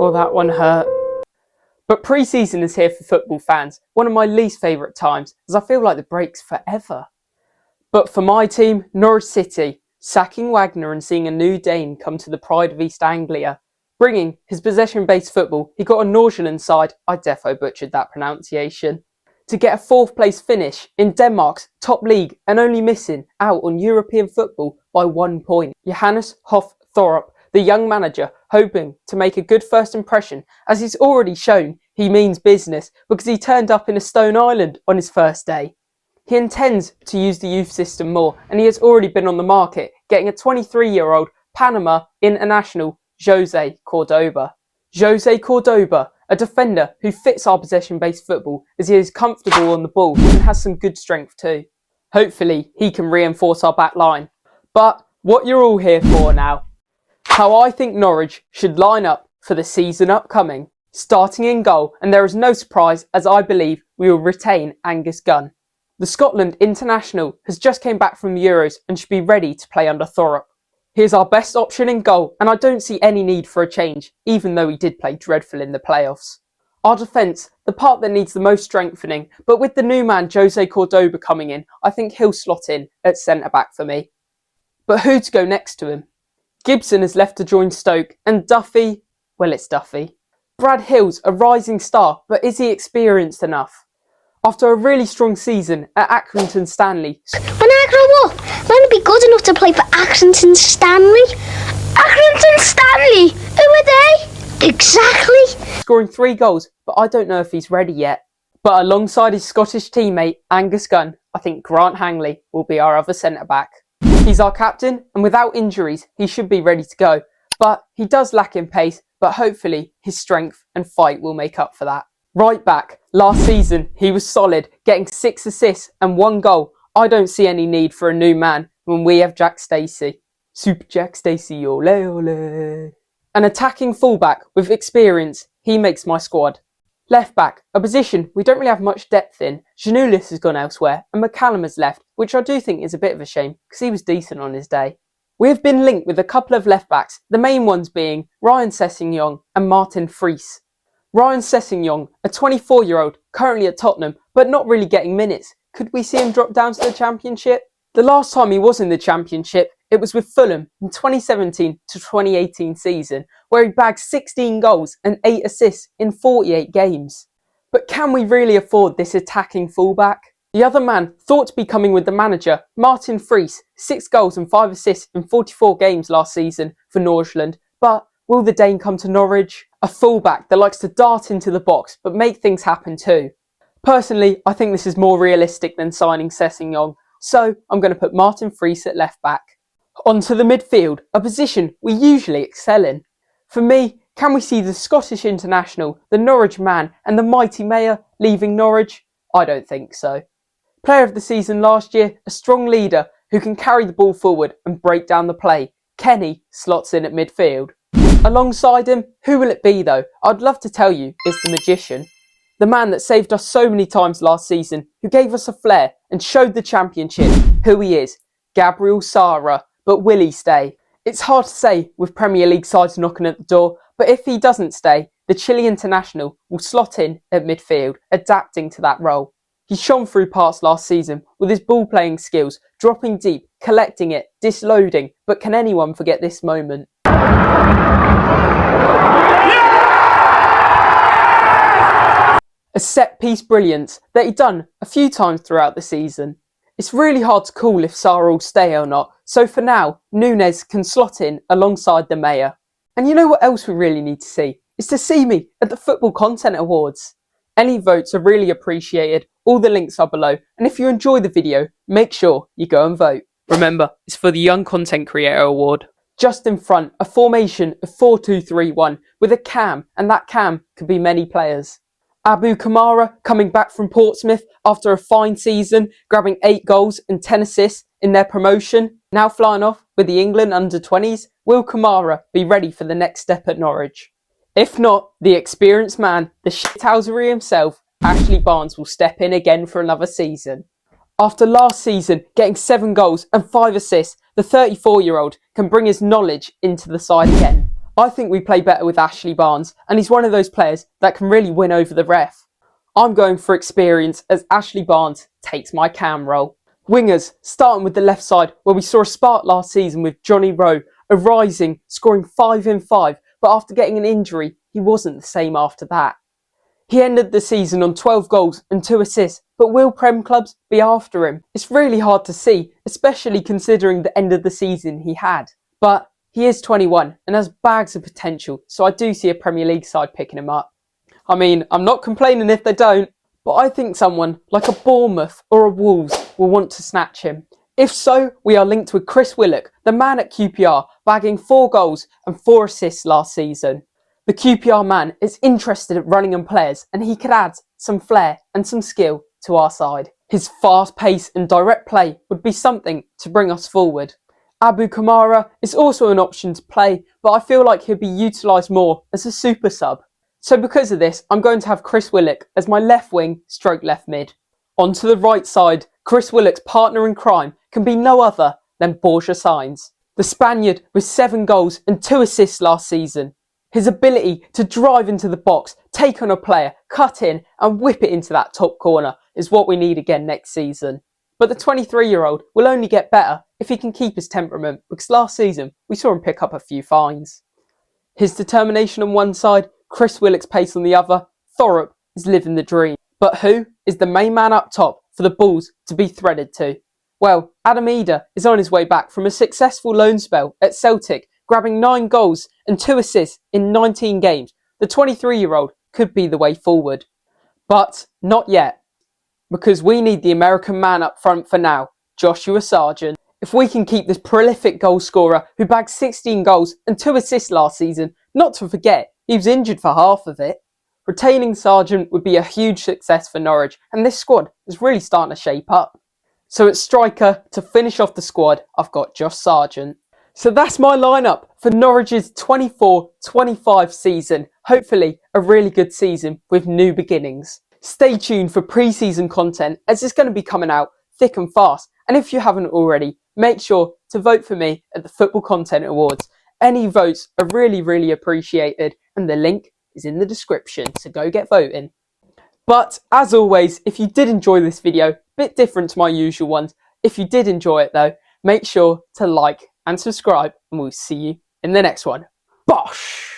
Oh, that one hurt. But pre-season is here for football fans, one of my least favourite times, as I feel like the break's forever. But for my team, Norwich City, sacking Wagner and seeing a new Dane come to the pride of East Anglia, bringing his possession-based football, he got a Nordsjælland side, I defo butchered that pronunciation, to get a 4th place finish in Denmark's top league and only missing out on European football by 1 point. Johannes Hoff Thorup, the young manager, hoping to make a good first impression, as he's already shown he means business because he turned up in a Stone Island on his first day. He intends to use the youth system more, and he has already been on the market, getting a 23-year-old Panama international, Jose Cordoba. Jose Cordoba, a defender who fits our possession-based football as he is comfortable on the ball and has some good strength too. Hopefully he can reinforce our back line. But what you're all here for now, how I think Norwich should line up for the season upcoming. Starting in goal, and there is no surprise as I believe we will retain Angus Gunn. The Scotland international has just came back from the Euros and should be ready to play under Thorup. He is our best option in goal, and I don't see any need for a change, even though he did play dreadful in the playoffs. Our defence, the part that needs the most strengthening, but with the new man Jose Cordoba coming in, I think he'll slot in at centre-back for me. But who to go next to him? Gibson has left to join Stoke, and Duffy, well, it's Duffy. Brad Hill's a rising star, but is he experienced enough? After a really strong season at Accrington Stanley. When I grow up, I'm going to be good enough to play for Accrington Stanley. Accrington Stanley! Who are they? Exactly. Scoring 3 goals, but I don't know if he's ready yet. But alongside his Scottish teammate Angus Gunn, I think Grant Hangley will be our other centre-back. He's our captain, and without injuries, he should be ready to go. But he does lack in pace, but hopefully his strength and fight will make up for that. Right back, last season he was solid, getting 6 assists and 1 goal. I don't see any need for a new man when we have Jack Stacey. Super Jack Stacey, ole ole. An attacking fullback with experience, he makes my squad. Left back, a position we don't really have much depth in. Janulis has gone elsewhere and McCallum has left, which I do think is a bit of a shame because he was decent on his day. We have been linked with a couple of left backs, the main ones being Ryan Sessegnon and Martin Fries. Ryan Sessegnon, a 24-year-old, currently at Tottenham, but not really getting minutes. Could we see him drop down to the Championship? The last time he was in the Championship, it was with Fulham in 2017 to 2018 season, where he bagged 16 goals and 8 assists in 48 games. But can we really afford this attacking fullback? The other man thought to be coming with the manager, Martin Fries, 6 goals and 5 assists in 44 games last season for Nordsjælland, but will the Dane come to Norwich? A fullback that likes to dart into the box but make things happen too. Personally, I think this is more realistic than signing Sessegnon, so I'm going to put Martin Fries at left back. On to the midfield, a position we usually excel in. For me, can we see the Scottish international, the Norwich man and the mighty mayor leaving Norwich? I don't think so. Player of the season last year, a strong leader who can carry the ball forward and break down the play. Kenny slots in at midfield. Alongside him, who will it be though? I'd love to tell you it's the magician. The man that saved us so many times last season, who gave us a flair and showed the Championship who he is. Gabriel Sara, but will he stay? It's hard to say with Premier League sides knocking at the door, but if he doesn't stay, the Chile international will slot in at midfield, adapting to that role. He shone through parts last season with his ball playing skills, dropping deep, collecting it, disloading, but can anyone forget this moment? A set-piece brilliance that he'd done a few times throughout the season. It's really hard to call if Sarah will stay or not, so for now, Nunes can slot in alongside the mayor. And you know what else we really need to see? Is to see me at the Football Content Awards. Any votes are really appreciated, all the links are below, and if you enjoy the video, make sure you go and vote. Remember, it's for the Young Content Creator Award. Just in front, a formation of 4-2-3-1 with a cam, and that cam could be many players. Abu Kamara coming back from Portsmouth after a fine season, grabbing 8 goals and 10 assists in their promotion, now flying off with the England under-20s. Will Kamara be ready for the next step at Norwich? If not, the experienced man, the shithousery himself, Ashley Barnes will step in again for another season. After last season getting 7 goals and 5 assists, the 34-year-old can bring his knowledge into the side again. I think we play better with Ashley Barnes, and he's one of those players that can really win over the ref. I'm going for experience as Ashley Barnes takes my cam role. Wingers, starting with the left side, where we saw a spark last season with Johnny Rowe, arising, scoring 5 in 5, but after getting an injury, he wasn't the same after that. He ended the season on 12 goals and 2 assists, but will Prem clubs be after him? It's really hard to see, especially considering the end of the season he had. But he is 21 and has bags of potential, so I do see a Premier League side picking him up. I mean, I'm not complaining if they don't, but I think someone like a Bournemouth or a Wolves will want to snatch him. If so, we are linked with Chris Willock, the man at QPR, bagging 4 goals and 4 assists last season. The QPR man is interested at running and players, and he could add some flair and some skill to our side. His fast pace and direct play would be something to bring us forward. Abu Kamara is also an option to play, but I feel like he'll be utilised more as a super sub. So because of this, I'm going to have Chris Willock as my left wing stroke left mid. On to the right side, Chris Willock's partner in crime can be no other than Borja Sainz. The Spaniard with 7 goals and 2 assists last season. His ability to drive into the box, take on a player, cut in and whip it into that top corner is what we need again next season. But the 23-year-old will only get better if he can keep his temperament, because last season we saw him pick up a few fines. His determination on one side, Chris Willock's pace on the other, Thorup is living the dream. But who is the main man up top for the Bulls to be threaded to? Well, Adam Eder is on his way back from a successful loan spell at Celtic, grabbing 9 goals and 2 assists in 19 games. The 23-year-old could be the way forward. But not yet, because we need the American man up front for now, Joshua Sargent. If we can keep this prolific goal scorer who bagged 16 goals and 2 assists last season, not to forget, he was injured for half of it. Retaining Sargent would be a huge success for Norwich, and this squad is really starting to shape up. So at striker, to finish off the squad, I've got Josh Sargent. So that's my lineup for Norwich's 24-25 season. Hopefully a really good season with new beginnings. Stay tuned for pre-season content as it's going to be coming out thick and fast. And if you haven't already, make sure to vote for me at the Football Content Awards. Any votes are really appreciated, and the link is in the description, so go get voting. But as always, if you did enjoy this video, a bit different to my usual ones, if you did enjoy it though, make sure to like and subscribe, and we'll see you in the next one. Bosh!